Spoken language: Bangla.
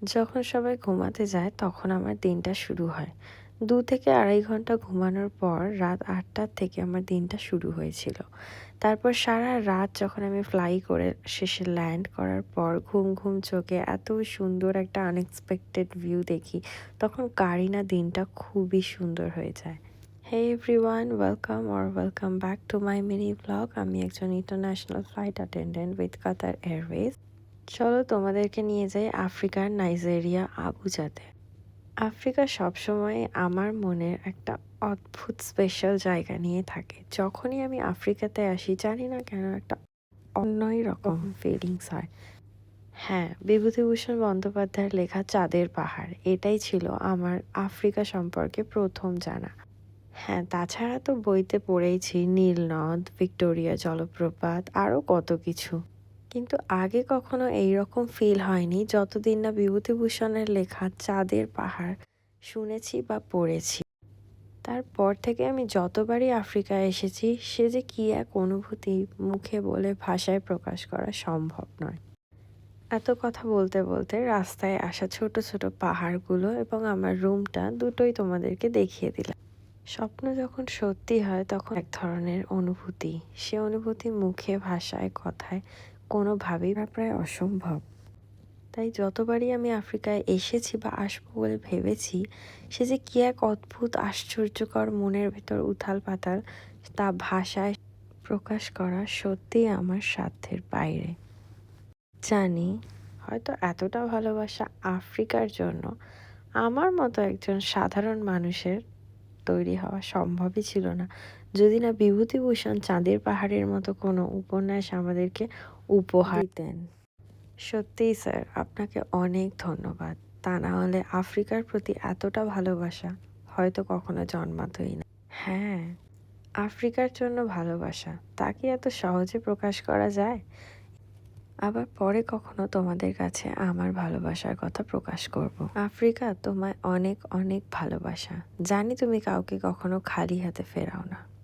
যখন সবাই ঘুমাতে যায় তখন আমার দিনটা শুরু হয়। ২ থেকে ২.৫ ঘন্টা ঘুমানোর পর রাত ৮টার থেকে আমার দিনটা শুরু হয়েছিল। তারপর সারা রাত যখন আমি ফ্লাই করে শেষে ল্যান্ড করার পর ঘুম চোখে এত সুন্দর একটা আনএক্সপেক্টেড ভিউ দেখি, তখন কারই না দিনটা খুবই সুন্দর হয়ে যায়। Hey everyone, welcome back to my mini vlog. আমি একজন international flight attendant with Qatar Airways. চলো তোমাদেরকে নিয়ে যাই আফ্রিকার নাইজেরিয়া আবুজাতে। আফ্রিকা সবসময় আমার মনের একটা অদ্ভুত স্পেশাল জায়গা নিয়ে থাকে। যখনই আমি আফ্রিকাতে আসি জানি না কেন একটা অন্যই রকম ফিলিংস হয়। হ্যাঁ, বিভূতিভূষণ বন্দ্যোপাধ্যায়ের লেখা চাঁদের পাহাড়, এটাই ছিল আমার আফ্রিকা সম্পর্কে প্রথম জানা। হ্যাঁ, তাছাড়া তো বইতে পড়েইছি নীল নদ, ভিক্টোরিয়া জলপ্রপাত, আরও কত কিছু। কিন্তু আগে কখনো এইরকম ফিল হয়নি যতদিন না বিভূতিভূষণের লেখা চাঁদের পাহাড় শুনেছি বা পড়েছি। তারপর থেকে আমি যতবারই আফ্রিকায় এসেছি সে যে কি এক অনুভূতি মুখে বলে ভাষায় প্রকাশ করা সম্ভব নয়। এত কথা বলতে বলতে রাস্তায় আসা ছোট ছোট পাহাড়গুলো এবং আমার রুমটা দুটোই তোমাদেরকে দেখিয়ে দিলাম। স্বপ্ন যখন সত্যি হয় তখন এক ধরনের অনুভূতি, সে অনুভূতি মুখে ভাষায় কথায় কোনোভাবেই প্রায় অসম্ভব। তাই যতবারই আমি আফ্রিকায় এসেছি বা আসবো বলে ভেবেছি, সে যে কি এক অদ্ভুত আশ্চর্যকর মনের ভেতর উথাল পাতাল, তা ভাষায় প্রকাশ করা সত্যিই আমার সাধ্যের বাইরে। জানি হয়তো এতটা ভালোবাসা আফ্রিকার জন্য আমার মতো একজন সাধারণ মানুষের তৈরি হওয়া সম্ভবই ছিল না, যদি না বিভূতিভূষণ চাঁদের পাহাড়ের মতো কোনো উপন্যাস আমাদেরকে উপহার দিতেন। সত্যিই স্যার, আপনাকে অনেক ধন্যবাদ। তা না হলে আফ্রিকার প্রতি এতটা ভালোবাসা হয়তো কখনো জন্মাতই না। হ্যাঁ, আফ্রিকার জন্য ভালোবাসা, তা কি এত সহজে প্রকাশ করা যায়? আবার পরে কখনো তোমাদের কাছে আমার ভালোবাসার কথা প্রকাশ করব। আফ্রিকা, তোমায় অনেক অনেক ভালোবাসা। জানি তুমি কাউকে কখনো খালি হাতে ফেরাও না।